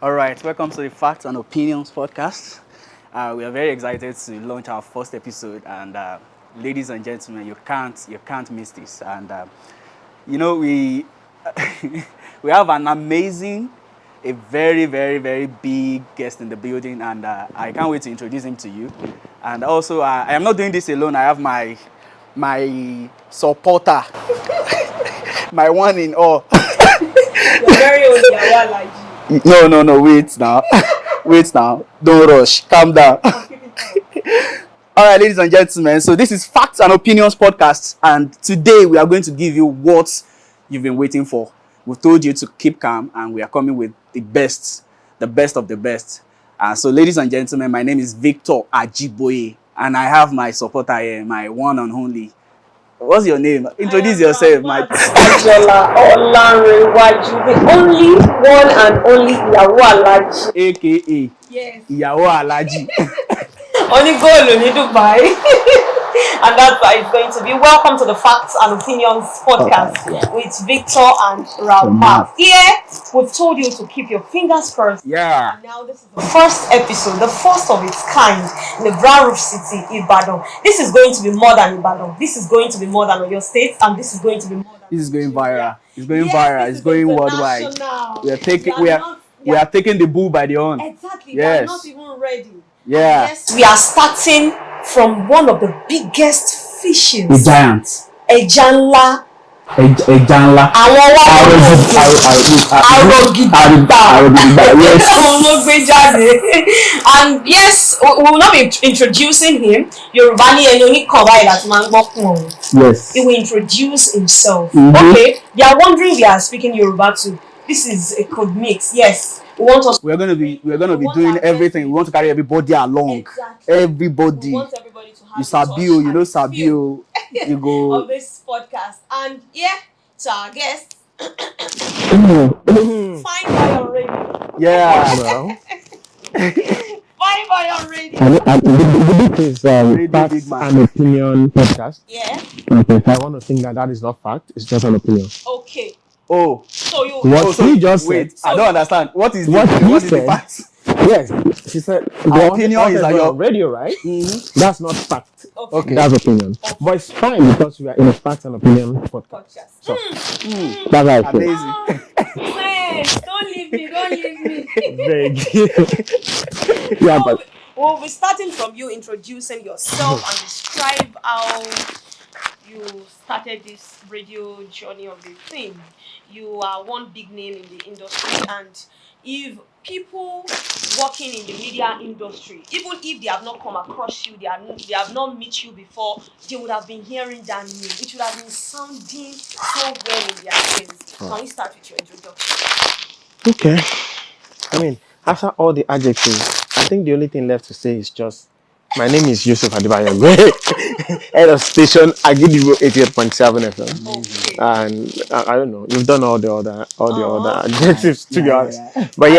All right, welcome to the Facts and Opinions podcast. We are very excited to launch our first episode, and ladies and gentlemen, you can't miss this. And we we have an amazing, a very very big guest in the building, and I can't wait to introduce him to you. And also, I am not doing this alone. I have my supporter, my one in all. You're very old, yeah, like you. No, wait now. Wait now. Don't rush. Calm down. All right, ladies and gentlemen. So this is Facts and Opinions podcast, and today we are going to give you what you've been waiting for. We've told you to keep calm, and we are coming with the best of the best. So, ladies and gentlemen, my name is Victor Agidigbo, and I have my supporter here, my one and only. What's your name? Introduce yourself, my Angela Olanrewaju, the only one and only Ìyàwó Alhaji. AKA Yes. Ìyàwó Alhaji. Only goal in Dubai. And that's why it's going to be. Welcome to the Facts and Opinions podcast with Victor and Ralph. Here, we've told you to keep your fingers crossed. Yeah. And now this is the first episode, the first of its kind in the Brown Roof City, Ibadan. This is going to be more than Ibadan. This is going to be more than your state, and this is going to be more than. This is going viral. It's going Yes, viral. this It's is going worldwide. international. We are taking the bull by the horn. Exactly. Yes. They are not even ready. Yeah. Yes, we are starting from one of the biggest fishes. The giant. Ẹja ńlá. Ẹja ńlá. Àwọn and yes, we will not be introducing him. Yorùbá ní ẹni oníkan báyìí láti máa ń gbọ́ kún òun. Yes. He will introduce himself. Mm-hmm. Okay, you are wondering we are speaking Yoruba too. This is a code mix. Yes. We're gonna be doing everything. We want to carry everybody along. Exactly. everybody We want everybody to have Sabio, you know touch Sabio. You go of this podcast. And yeah, to our guest, fine boy already. Yeah. Well, Fine boy already. this is Facts and Opinion podcast. Yeah. Okay, if I want to think that is not fact, it's just an opinion. Okay. Oh. So you. What he just wait, said. I don't understand. What is What he is the said. fact? Yes, she said. Our opinion is that your radio, right? Mm-hmm. That's not fact. Okay. That's opinion. Okay. But it's fine because we are in a Facts and Opinion podcast. So that's how I feel. Amazing. Wait, don't leave me. Don't leave me. Vague. Yeah, but We'll be starting from you introducing yourself and describe how you started this radio journey of the thing. You are one big name in the industry, and if people working in the media industry, even if they have not come across you, they have not met you before, they would have been hearing that name. It would have been sounding so well in their ears. Can we start with your introduction? okay. I mean, after all the adjectives, I think the only thing left to say is just my name is Yusuf Adibayo, head of station Agidigbo 88.7 FM. Okay. And I don't know, you've done all the other adjectives to be honest. Yeah. But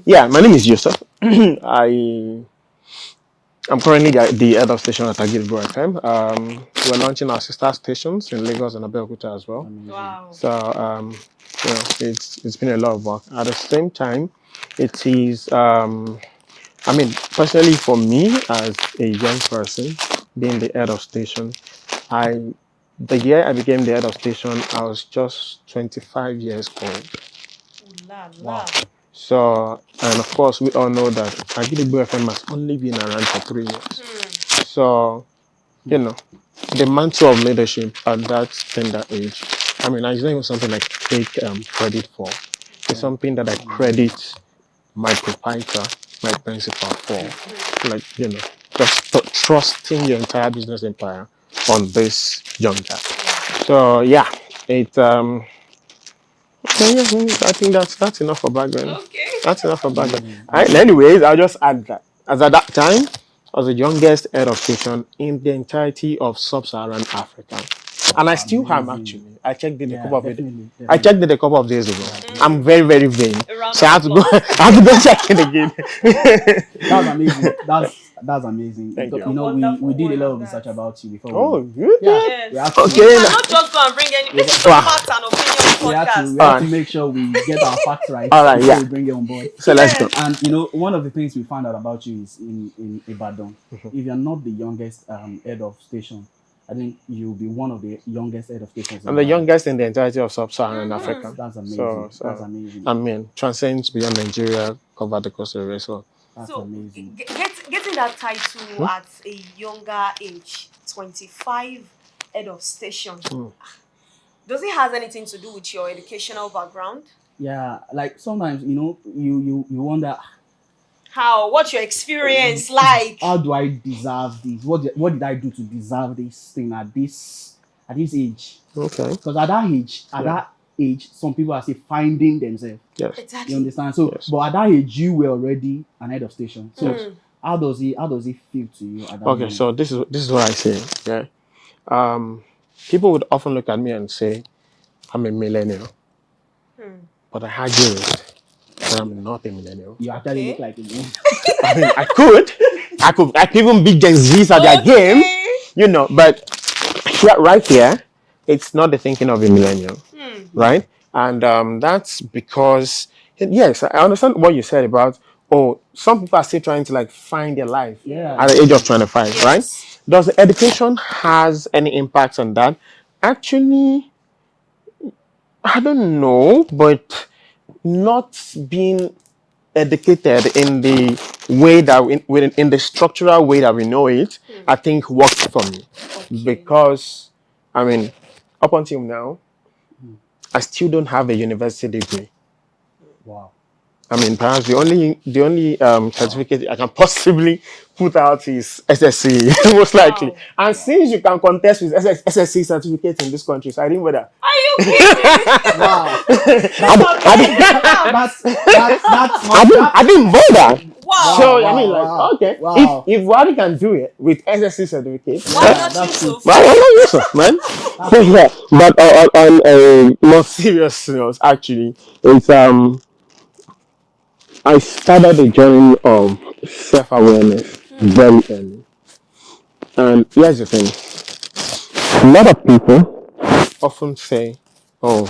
yeah, my name is Yusuf. I'm currently the head of station at Agidigbo FM. We're launching our sister stations in Lagos and Abeokuta as well. Wow. So it's been a lot of work. At the same time, it is personally for me as a young person, being the head of station, the year I became the head of station, I was just 25 years old. Ooh la la. So, and of course, we all know that Agidigbo FM has only been around for 3 years. So, the mantle of leadership at that tender age, it's not even something I take credit for. It's something that I credit my proprietor, my principal for. Just trusting your entire business empire on this young guy. So, yeah, I think that's enough for background. Okay. That's enough for background. Anyways, I'll just add that. As at that time, I was the youngest head of station in the entirety of sub-Saharan Africa. and I still am Amazing. actually. I checked it a Yeah, couple of it. definitely. I Definitely. checked it a couple of days ago. I'm very, very vain, A round so of I have to go. applause. I have to go check it again. That's amazing. That's amazing. Thank you. You know, Wonderful we did a one lot of of that. research about you before Oh, we. you Yeah, did? Yes. we have to. We Okay. cannot just go and bring any. This is a Wow. facts and opinions We have to. podcast. We have to Alright. make sure we get our facts right All right. before Yeah. we bring you on board. So let's go. Yes. And you know, one of the things we found out about you is in Ibadan. If you're not the youngest head of station, I think you'll be one of the youngest head of stations. I'm the youngest in the entirety of sub-Saharan Mhm. Africa. That's amazing. So That's amazing. I mean, transcends beyond Nigeria, cover the coast of the rest. So That's So amazing. getting that title at a younger age, 25, head of station. Does it have anything to do with your educational background? Yeah, like sometimes you wonder What's your experience like? how do I deserve this? What did I do to deserve this thing at this age? okay. Because at that age, some people are still finding themselves. Yes. You Exactly. understand? So, Yes. but at that age, you were already an head of station. So, Mm. how does it feel to you at that Okay. moment? So this is what I say. Yeah. People would often look at me and say, I'm a millennial, but I argue it that I'm not a millennial. You actually look Okay. like a man. I mean, I could even beat Gen Zs at their game, but right here, it's not the thinking of a millennial, right? And that's because, yes, I understand what you said about, some people are still trying to like find their life Yeah. at the age of 25, Yes. right? Does the education has any impact on that? Actually, I don't know, but not being educated in the way that in the structural way that we know it, I think worked for me. Because I mean, up until now, I still don't have a university degree. Wow. I mean, perhaps the only certificate I can possibly put out is SSC, most likely. And since you can contest with SSC certificate in this country, so I didn't bother. Are you kidding? Wow. That's I didn't bother. wow. So I mean, like, wow, okay, wow. if Wadi can do it with SSC certificate, Why not that's Yusuf? why not Yusuf, man? Yeah, but on a more serious note, actually, it's I started a journey of self-awareness very early, and here's the thing: a lot of people often say, "Oh,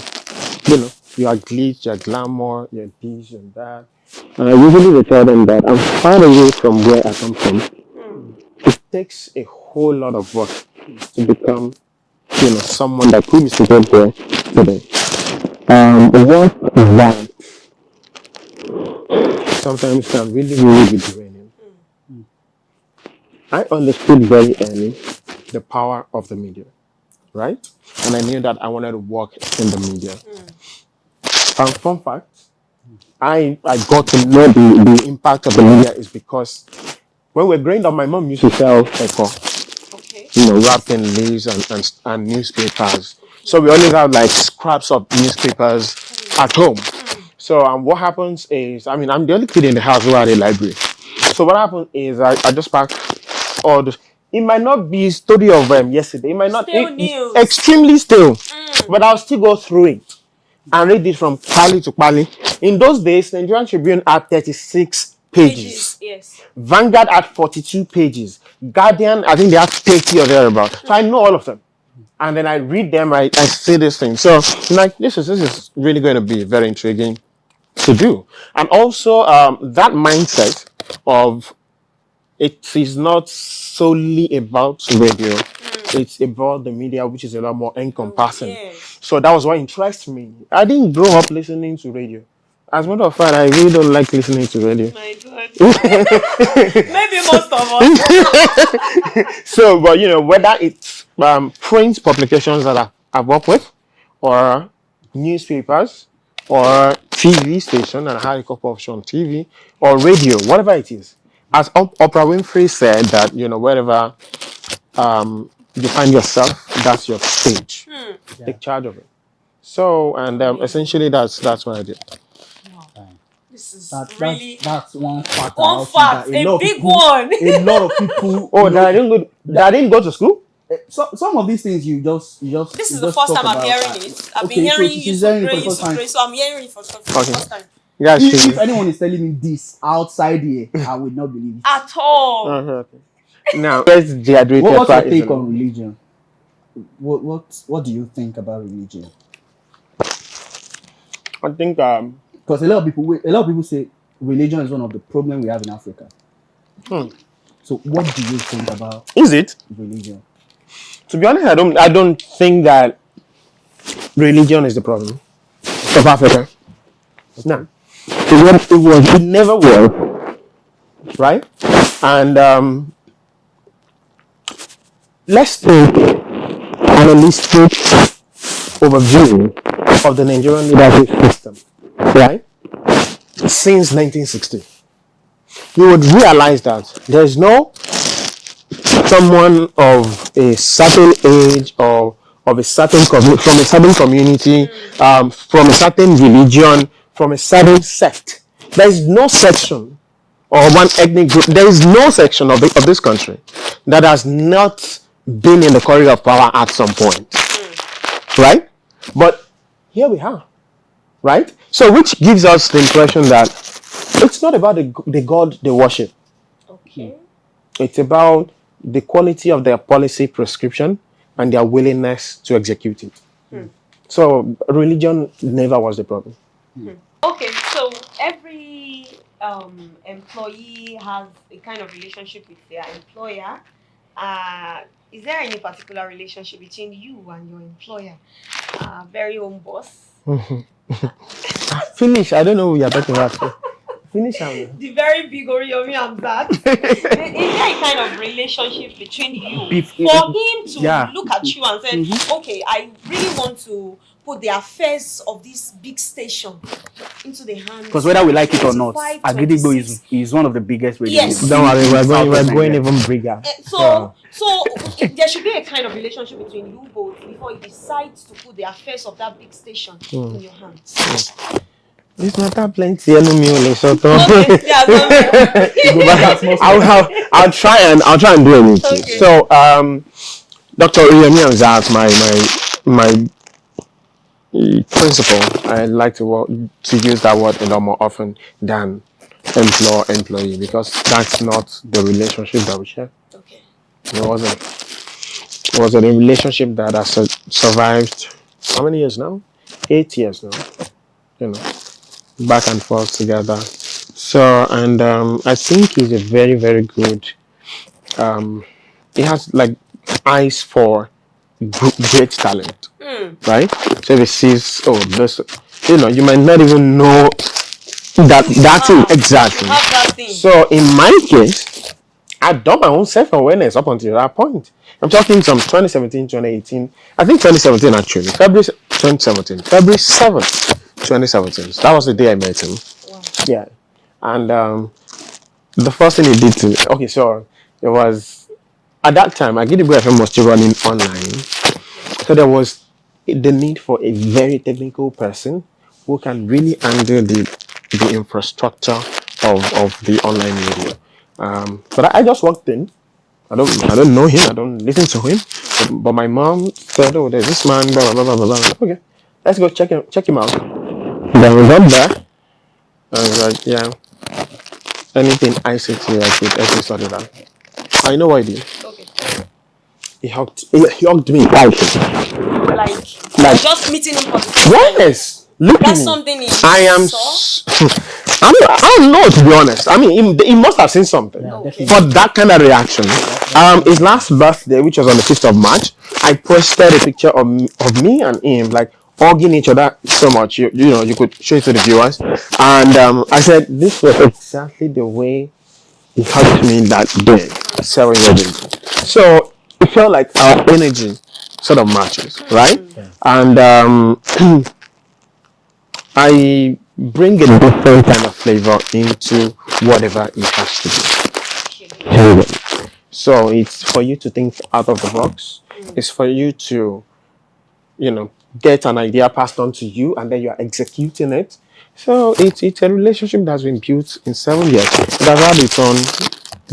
you are glitch, you're glamour, you're this and that." And I usually will tell them that I'm far away from where I come from. It takes a whole lot of work to become, someone that could be seated here today. Work that sometimes can really, really be draining. I understood very early the power of the media, right? And I knew that I wanted to work in the media. And fun fact, I got to know the impact of the media is because when we were growing up, my mom used to sell echo, Okay. wrapped in leaves and newspapers. So we always have like scraps of newspapers at home. So what happens is, I mean, I'm the only kid in the house who had a library. So what happens is I just pack all the. It might not be story of yesterday. It might not Still news. extremely still, but I'll still go through it and read it from pali to pali. In those days, Nigerian Tribune had 36 pages. Yes. Vanguard had 42 pages. Guardian, I think they have 30 or thereabout. So I know all of them. And then I read them, I see this thing. So like this is really going to be very intriguing to do. And also that mindset of it is not solely about radio. It's about the media, which is a lot more encompassing. Yes. So that was what interests me. I didn't grow up listening to radio. As a matter of fact, I really don't like listening to radio. My God. Maybe most of us. So, but whether it's print publications that I've worked with, or newspapers, or TV station, and I had a couple of shows on TV, or radio, whatever it is. As Oprah Winfrey said, that wherever you find yourself, that's your stage. Take charge of it. So, and essentially, that's what I did. This is That's that's one fact. one about you fact, that a lot of big people- one. A lot of people. Oh, that I didn't go to school. some of these things you just This you is the just first talk time I'm about, hearing it. I've been okay, so hearing she's hearing it for the you first time. pray, so I'm hearing it for the Okay. first time. Yeah, If anyone is telling me this outside here, I would not believe it. At all. Okay. Now, let's dehydrate What's your pepper take easily. on religion? What do you think about religion? I think Because a lot of people say religion is one of the problems we have in Africa. So what do you think about is it? religion? To be honest, I don't think that religion is the problem of Africa. No. It never was. Right? And let's take an holistic overview of the Nigerian leadership system. Right? Since 1960. You would realize that there's no someone of a certain age or of a certain from a certain community, from a certain religion, from a certain sect. There is no section or one ethnic group. There is no section of this country that has not been in the corridor of power at some point, right? But here we are, right? So which gives us the impression that it's not about the God they worship. Okay. It's about the quality of their policy prescription and their willingness to execute it. So religion never was the problem. Okay, so every employee has a kind of relationship with their employer. Is there any particular relationship between you and your employer? Very home boss. Finish. I don't know who you're talking about. Finish. The very big Oriyomi Hamzat. Is there a kind of relationship between you for him to look at you and say, okay, I really want to put the affairs of this big station into the hands? Because whether we like it or not, 25, Agidigbo is one of the biggest radio Yes. stations. Don't worry, in we're Southwest going Nigeria. even bigger. So there should be a kind of relationship between you both before he decides to put the affairs of that big station in your hands. It's not that plenty. Okay, I'll try and do anything. Okay. So, Dr. Uyemi Hamzat, my principal, I like to use that word a lot more often than employee, because that's not the relationship that we share. Okay. It wasn't. It was a relationship that has survived how many years now? 8 years now. Back and forth together. So, and I think he's a very, very good. He has like eyes for great talent, right? So if he sees, this, you might not even know that thing exactly. Have that thing. So in my case, I've done my own self-awareness up until that point. I'm talking from 2017, 2018. I think 2017 actually. February 2017. February 7th, 2017. That was the day I met him. Wow. Yeah. And the first thing he did to... Okay, so it was... At that time, Agidigbo FM was still running online. So there was the need for a very technical person who can really handle the infrastructure of the online radio. But I just walked in. I don't know him. I don't listen to him. But my mom said, "Oh, there's this man." Blah blah blah blah blah. Okay, let's go check him out. Then we got there. I was like, "Yeah, anything ICT I could help you sort it out." I know what he did. Okay. He hugged me tightly. Like just meeting him for the first time. Yes. Look at That's me. something he I am. I don't know, to be honest. I mean, he must have seen something. Okay. For that kind of reaction. His last birthday, which was on the 5th of March, I posted a picture of me and him, like hugging each other so much. You could show it to the viewers. And I said, this was exactly the way he hugged me that day, 7 years ago. So it felt like our energy sort of matches, right? And I bring a different kind of flavor into whatever it has to be. So it's for you to think out of the box. It's for you to, get an idea passed on to you, and then you are executing it. So it's a relationship that's been built in 7 years. It has had its own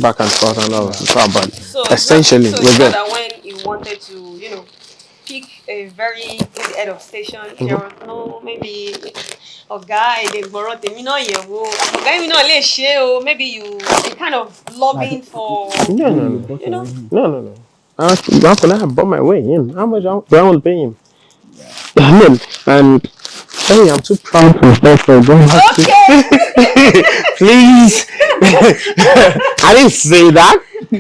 back and forth and all that. But So essentially, it's we're not good. that when he wanted to, pick a very good head of station, there was no maybe ọ̀gá èdè gbọ́rọ̀ tèmi náà yẹ̀ wò ọ̀gá èmi náà lè ṣe o, maybe you kind of lobbying for No. How can I have bought my way in? How much do I want to pay him? And hey, I'm too proud to start for going back to. Please. I didn't say that,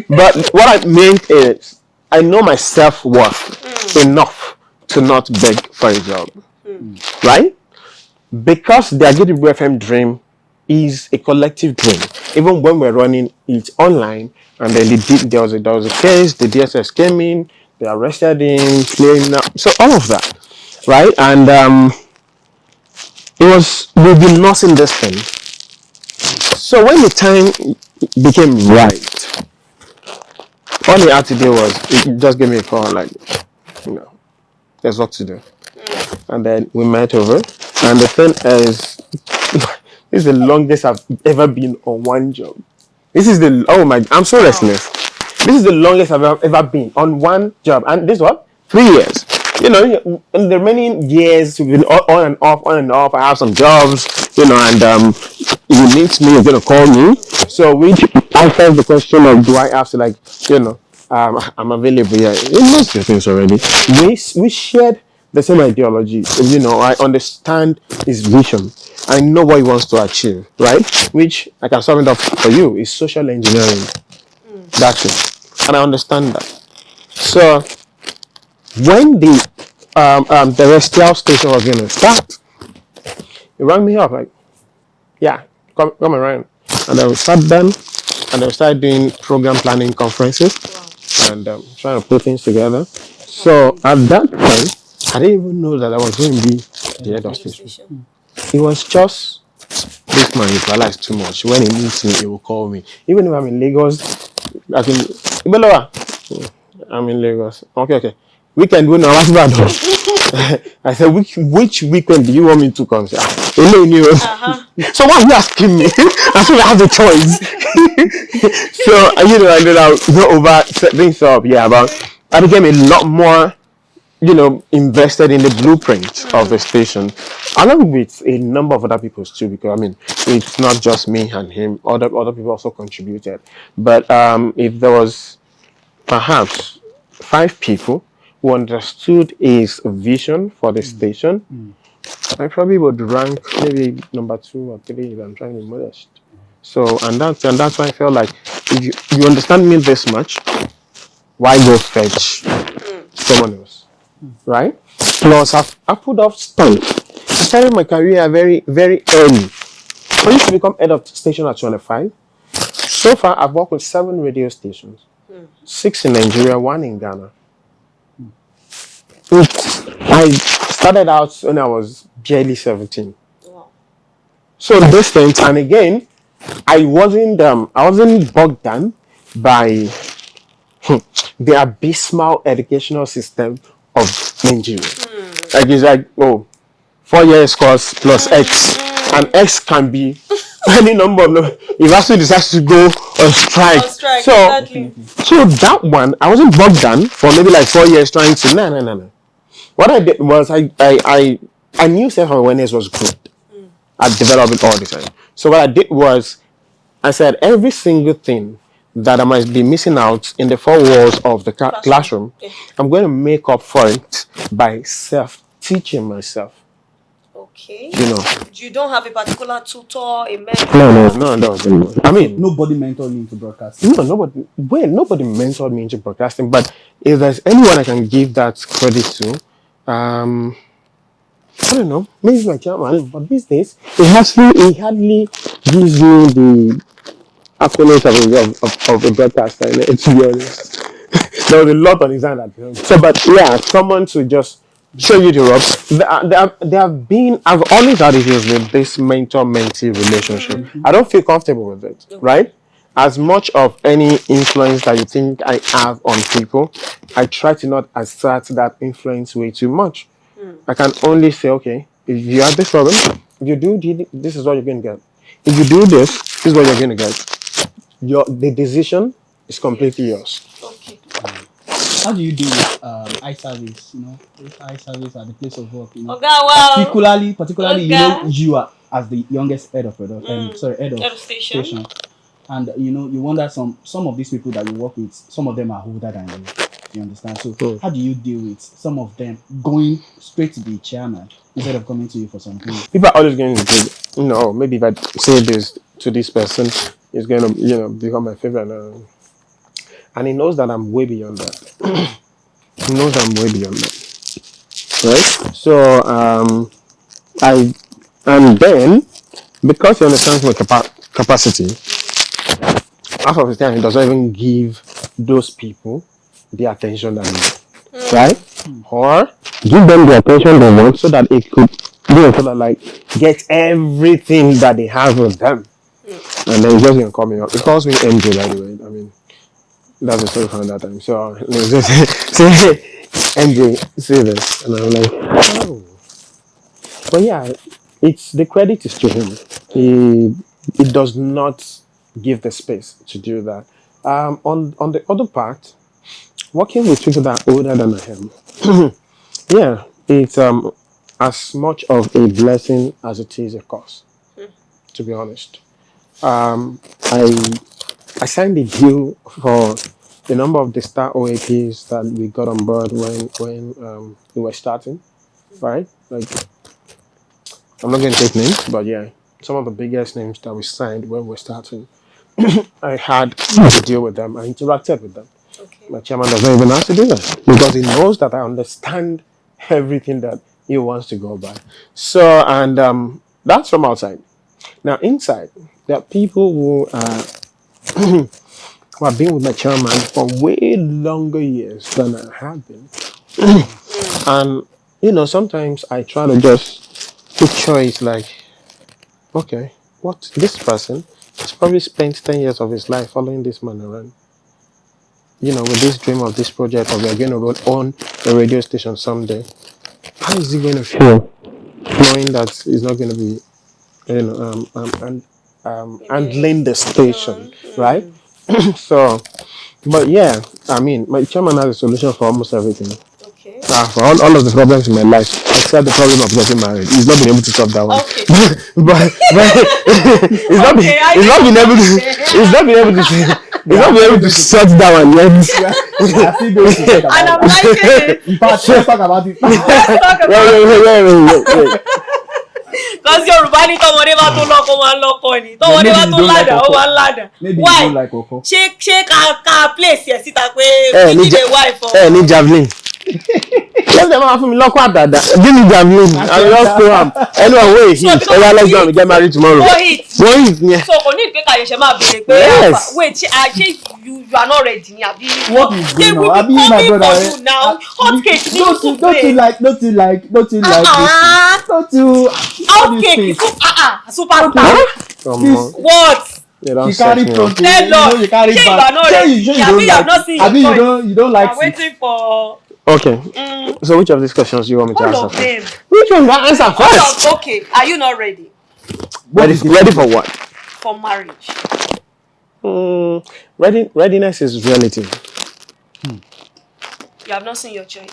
but what I meant is I know my self-worth enough to not beg for a job, right? Because the Agidigbo FM dream is a collective dream. Even when we're running it online, and then there was a case, the DSS came in, they arrested him, clearing up, so all of that, right? And we've been nursing this thing. So when the time became right, all he had to do was he just gave me a call, like, there's work to do. And then we met over, and the thing is, this is the longest I've ever been on one job. I'm so restless. This is the longest I've ever been on one job, and this what? 3 years. In the remaining years we've been on and off. I have some jobs, and if you need me, you're gonna call me. So which answers the question of do I have to I'm available. Yeah, most of the things already. We shared the same ideology. I understand his vision. I know what he wants to achieve, right? Which I can sum it up for you is social engineering. That's it, and I understand that. So when the terrestrial station was going to start, he rang me up like, yeah, come around, and then we sat down, and then we started doing program planning conferences, and trying to put things together. So at that point, I didn't even know that I was going to be the head of station. It was just this man realized too much. When he needs me, he will call me. Even if I'm in Lagos, I'm in Lagos. Okay. Weekend when I was bad. I said, which weekend do you want me to come? So why are you asking me? I should have the choice. So I ended up go over things up. Yeah, but I became a lot more, invested in the blueprint of the station, along with a number of other people too. Because it's not just me and him. Other people also contributed. But if there was perhaps 5 people who understood his vision for the station, I probably would rank maybe number 2 or 3 if I'm trying to be modest. So and that's why I felt like if you understand me this much, why go fetch someone else, right? Plus I put off stunt. I started my career very, very early. I used to become head of station at 25. So far I've worked with 7 radio stations, 6 in Nigeria, 1 in Ghana. I started out when I was barely 17. Wow. So these things, and again, I wasn't bogged down by the abysmal educational system of Nigeria. Like it's like 4 years course plus X, and X can be any number of. If actually decides to go on strike, Exactly. So that one I wasn't bogged down for maybe like 4 years trying to no. What I did was I knew self-awareness was good. I developed it all the time. So what I did was I said every single thing that I might be missing out in the 4 walls of the classroom, I'm going to make up for it by teaching myself. Okay. You don't have a particular tutor, a mentor? No. Nobody mentored me into broadcasting. No, nobody mentored me into broadcasting. But if there's anyone I can give that credit to, I don't know, maybe my chairman. But these days, he hardly gives me the accolades of a broadcaster. To be honest, there was a lot on his hand at the time. So, but yeah, someone to just show you the ropes. I've always had issues with this mentor-mentee relationship. I don't feel comfortable with it, right? As much of any influence that you think I have on people, I try to not assert that influence way too much. I can only say, okay, if you have this problem, if you do this is what you're going to get. If you do this is what you're going to get. The decision is completely yours. Okay. how do you deal with eye service? You know, with eye service at the place of work. You know, Oga, wow. particularly, you know, you are as the youngest head of production. Head Head of of station. station. And you know, you wonder some of these people that you work with, some of them are older than you. You understand? So how do you deal with some of them going straight to the chairman instead of coming to you for something? People are always going to do, you know, maybe if I say this to this person, it's going to, you know, become my favorite. And he knows that I'm way beyond that. He knows I'm way beyond that. Right? So, and then, because he understands my capacity, half of the time he doesn't even give those people the attention that they need. Right? Or give them the attention they want so that it could, you know, so that like get everything that they have with them. And then he's just gonna call me up. He calls me MJ, by the way. I mean, that's the story from that time. So he just say, hey, MJ, say this. And I'm like, oh. But yeah, it's the credit is to him. He does not give the space to do that. On the other part, working with people that are older than I am, yeah, it's as much of a blessing as it is a curse. To be honest, I signed a deal for the number of the star OAPs that we got on board when we were starting, right? Like, I'm not going to take names, but yeah, some of the biggest names that we signed when we were starting, I had to deal with them. I interacted with them. Okay. My chairman doesn't even have to do that because he knows that I understand everything that he wants to go by. So, and that's from outside. Now, inside, there are people who who have been with my chairman for way longer years than I have been. And, you know, sometimes I try to just picture it like, okay, what this person has probably spent 10 years of his life following this man around. You know, with this dream of this project of we're going to own a radio station someday. How is he going to feel knowing that he's not going to be, you know, handling the station, right? So, but yeah, I mean, my chairman has a solution for almost everything. Okay. For all of the problems in my life, except the problem of getting married. He's not been able to solve that one. Okay. but he's not been able to sort that one yet. And I'm liking it. In fact, let's talk about it. Wait. Because Yorùbá ní tọmọdé bá tó lọ́kọ máa ń lọ́kọ ni tọmọdé bá tó ládàá ó máa ń ládàá. Maybe Why? you don't like Oko. ṣé ká place yẹ síta pé we need a wife or. Ní javelin. Let them have me lock up that. Give me javelin. I just throw am. Anyone wey hit. Let's go and get married tomorrow. Go hit. Yeah. So kò ní ìpè kàyẹ̀ṣẹ̀ máa béèrè pé wait ṣé you are not ready ni àbí. What is They going will on? be Abi, my coming brother. for you now. Hot cake ni you to Don't you like this? Don't you? Hot cake superstar. What? They don't You carry search me up. front. Tell us. You carry Shey you back. are not ready. You Abi you have not seen your choice. you don't like I'm waiting for Okay. So which of these questions do you want me to all answer of first? them. Which one do I answer first? Okay, are you not ready Ready for what? for marriage? Readiness is relative. You have not seen your choice.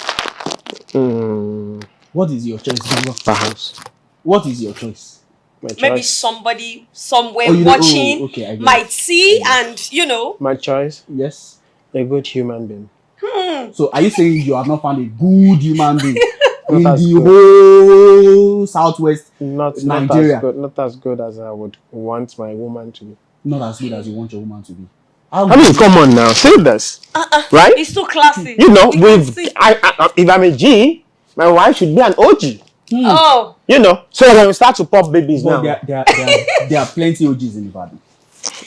What is your choice? Perhaps. What is your choice? My choice. Maybe somebody somewhere Oh, watching okay, I get might it. see and you know. My choice. Yes. A good human being. So are you saying you have not found a good human being in Not as the good. whole southwest Not Nigeria? Not as good as I would want my woman to be. Not as good as you want your woman to be. I mean, come on now, say this, right? It's too classy. You know, can with see. I if I'm a G, my wife should be an OG. Oh, You know, so when we start to pop babies But now, there are plenty OGs in Ibadan.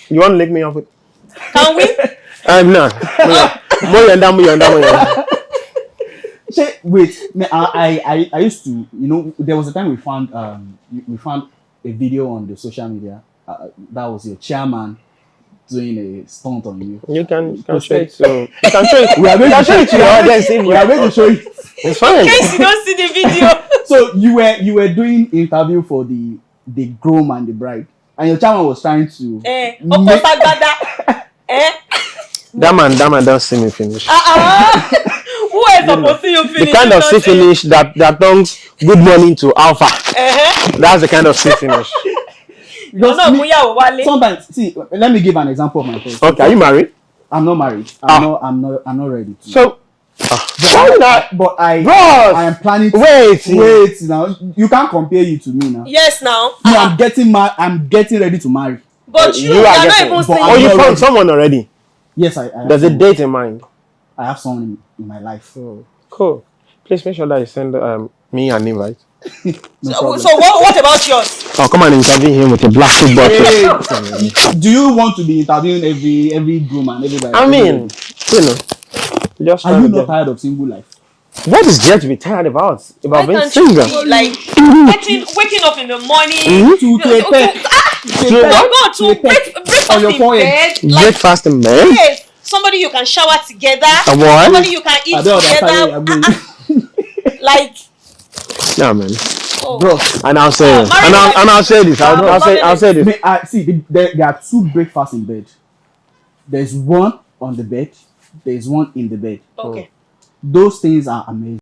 you want to lick me up with? can we? No. More than that. Wait, I used to, you know, there was a time we found a video on the social media that was your chairman doing a stunt on you. You can show it. So you can show it. We are going to show it to your audience. if We are going to show it. It's fine. In case you don't see the video. So you were doing interview for the groom and the bride, and your chairman was trying to. Oko Sagbada. That man don't see me finish. guys supposed to see you The finish. kind you of know, sea say- finish that turns good morning to alpha. That's the kind of sea finish. Because No, me- Muya Wale. sometimes, see, let me give an example of my case. Okay, are you married? I'm not married. I'm not ready to. So, why not? But Bros! I am planning to Wait. now. You can't compare you to me now. Yes, now. No, I'm getting ready to marry. But you are not getting- even but saying. Oh, you not found ready. someone already. Yes, I have There's a someone. date in mind. I have someone in my life. Cool. Please make sure that you send me an invite. No So problem. what about yours? I'll come and interview him with a plastic bottle. Hey, do you want to be interviewing every groom and everybody? I mean, you know, just are trying you to not get. tired of single life? What is there to be tired about? Why About being can't you single? be like waking up in the morning? To a pet. Oh God, to breakfast on your in forehead. bed. Like, Breakfast in bed? yes, somebody you can shower together. A what? Somebody you can eat I don't understand where together. you're going. Like, Yeah, man. oh. Bro, And I'll say it. married life- And I'll say this. I'll say this. see, there are two breakfasts in bed. There's one on the bed. There's one in the bed. Okay. Those things are amazing.